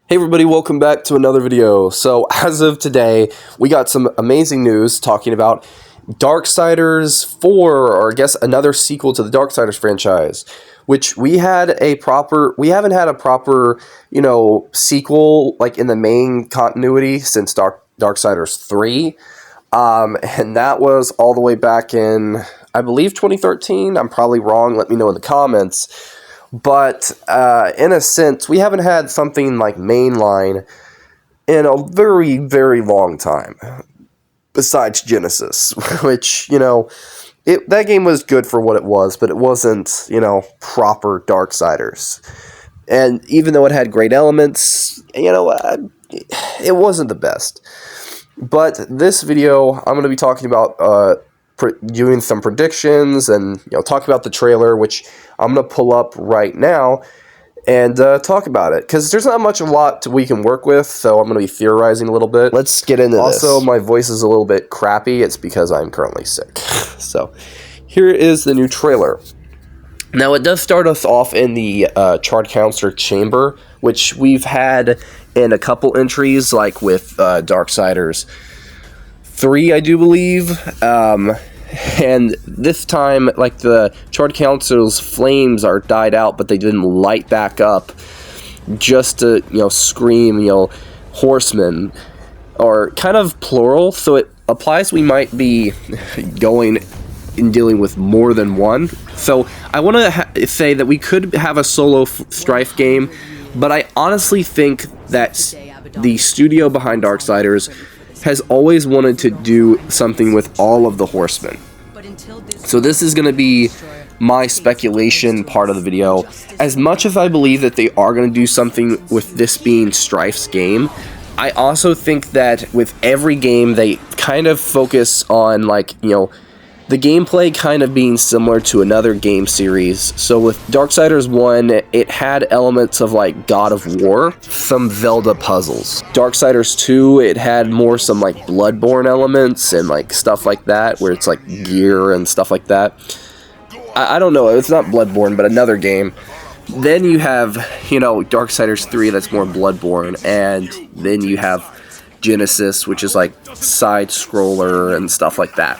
Hey everybody, welcome back to another video. So as of today, we got some amazing news talking about Darksiders 4, or I guess another sequel to the Darksiders franchise, which we haven't had a proper, sequel like in the main continuity since Darksiders 3. And that was all the way back in, I believe, 2013. I'm probably wrong. Let me know in the comments. But in a sense, we haven't had something like mainline in a very, very long time, besides Genesis, which, that game was good for what it was, but it wasn't, proper Darksiders. And even though it had great elements, it wasn't the best. But this video, I'm going to be talking about doing some predictions and talk about the trailer, which I'm going to pull up right now and talk about it, because there's not a lot we can work with, so I'm going to be theorizing a little bit. Let's get into this. Also, my voice is a little bit crappy. It's because I'm currently sick. So here is the new trailer. Now, it does start us off in the Charred Counselor Chamber, which we've had in a couple entries, like with Darksiders 3, I do believe, and this time, like, the Charred Counselor's flames are died out, but they didn't light back up, just to, scream, horsemen, or kind of plural, so it applies we might be going and dealing with more than one. So I want to say that we could have a solo Strife game, but I honestly think that the studio behind Darksiders has always wanted to do something with all of the horsemen. So this is going to be my speculation part of the video. As much as I believe that they are going to do something with this being Strife's game, I also think that with every game they kind of focus on, like, the gameplay kind of being similar to another game series. So with Darksiders 1, it had elements of like God of War, some Zelda puzzles. Darksiders 2, it had more some like Bloodborne elements and like stuff like that, where it's like gear and stuff like that. I don't know, it's not Bloodborne, but another game. Then you have, Darksiders 3, that's more Bloodborne, and then you have Genesis, which is like side-scroller and stuff like that.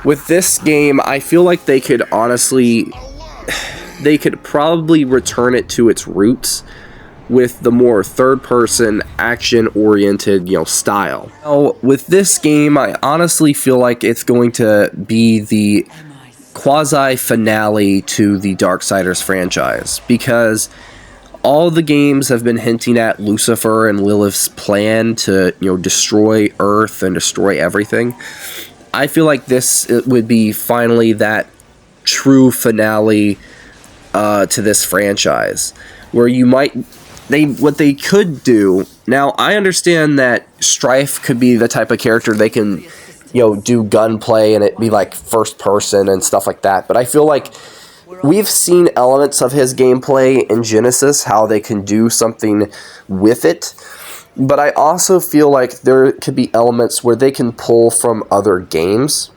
With this game, I feel like they could probably return it to its roots with the more third-person, action-oriented, style. Now, with this game, I honestly feel like it's going to be the quasi-finale to the Darksiders franchise, because all the games have been hinting at Lucifer and Lilith's plan to, destroy Earth and destroy everything. I feel like this would be finally that true finale to this franchise, where what they could do. Now, I understand that Strife could be the type of character they can, do gunplay and it be like first person and stuff like that. But I feel like we've seen elements of his gameplay in Genesis, how they can do something with it. But I also feel like there could be elements where they can pull from other games.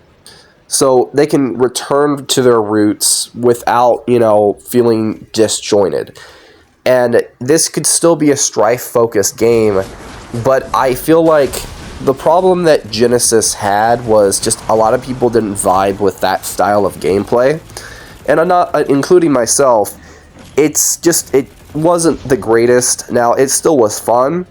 So they can return to their roots without, feeling disjointed. And this could still be a Strife-focused game, but I feel like the problem that Genesis had was just a lot of people didn't vibe with that style of gameplay. And I'm not including myself. It wasn't the greatest. Now, it still was fun,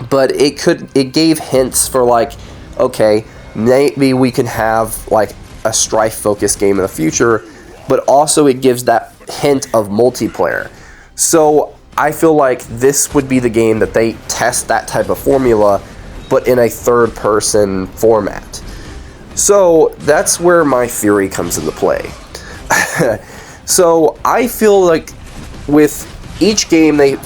but it gave hints for, like, okay, maybe we can have like a Strife-focused game in the future, but also it gives that hint of multiplayer. So I feel like this would be the game that they test that type of formula, but in a third-person format. So that's where my theory comes into play. So I feel like with each game they,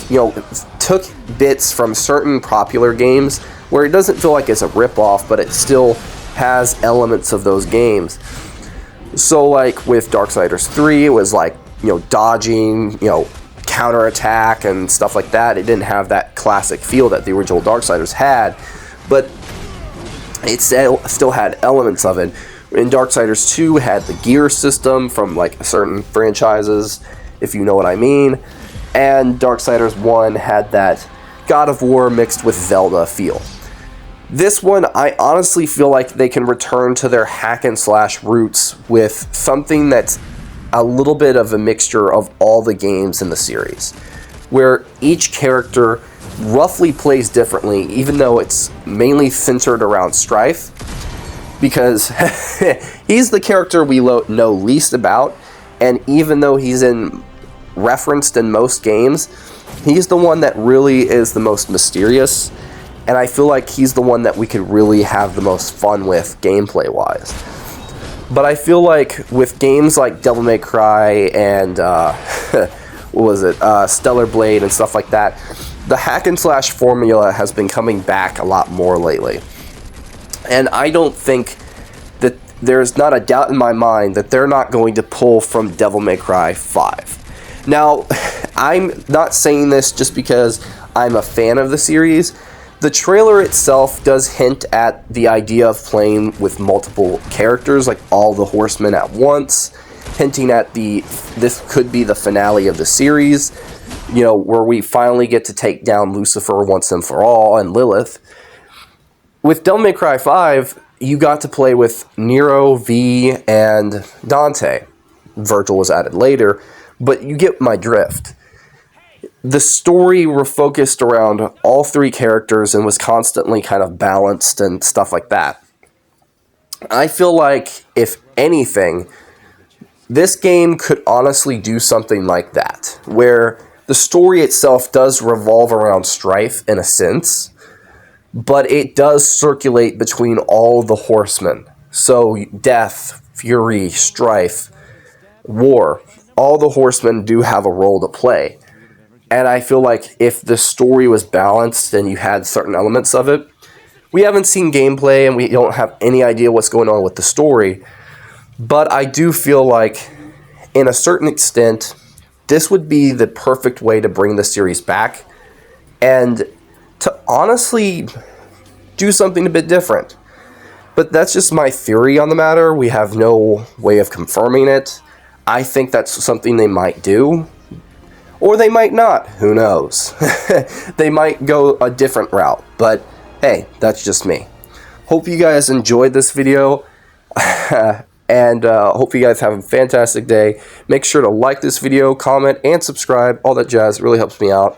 took bits from certain popular games where it doesn't feel like it's a rip-off, but it still has elements of those games. So like with Darksiders 3, it was like, dodging, counterattack and stuff like that. It didn't have that classic feel that the original Darksiders had, but it still had elements of it. In Darksiders 2, it had the gear system from like certain franchises, if you know what I mean. And Darksiders 1 had that God of War mixed with Zelda feel. This one, I honestly feel like they can return to their hack and slash roots with something that's a little bit of a mixture of all the games in the series, where each character roughly plays differently, even though it's mainly centered around Strife, because he's the character we know least about, and even though he's referenced in most games, he's the one that really is the most mysterious, and I feel like he's the one that we could really have the most fun with gameplay-wise. But I feel like with games like Devil May Cry and, Stellar Blade and stuff like that, the hack and slash formula has been coming back a lot more lately. And I don't think that there's not a doubt in my mind that they're not going to pull from Devil May Cry 5. Now, I'm not saying this just because I'm a fan of the series. The trailer itself does hint at the idea of playing with multiple characters, like all the horsemen at once, hinting at this could be the finale of the series, where we finally get to take down Lucifer once and for all, and Lilith. With Devil May Cry 5, you got to play with Nero, V, and Dante. Virgil was added later, but you get my drift. The story were focused around all three characters and was constantly kind of balanced and stuff like that. I feel like, if anything, this game could honestly do something like that, where the story itself does revolve around Strife in a sense, but it does circulate between all the horsemen. So Death, Fury, Strife, War, all the horsemen do have a role to play. And I feel like if the story was balanced and you had certain elements of it, we haven't seen gameplay and we don't have any idea what's going on with the story, but I do feel like, in a certain extent, this would be the perfect way to bring the series back and to honestly do something a bit different. But that's just my theory on the matter. We have no way of confirming it. I think that's something they might do. Or they might not. Who knows? They might go a different route. But hey, that's just me. Hope you guys enjoyed this video. And hope you guys have a fantastic day. Make sure to like this video, comment, and subscribe. All that jazz really helps me out.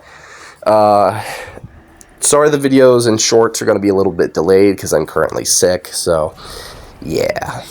Sorry the videos and shorts are going to be a little bit delayed because I'm currently sick. So, yeah.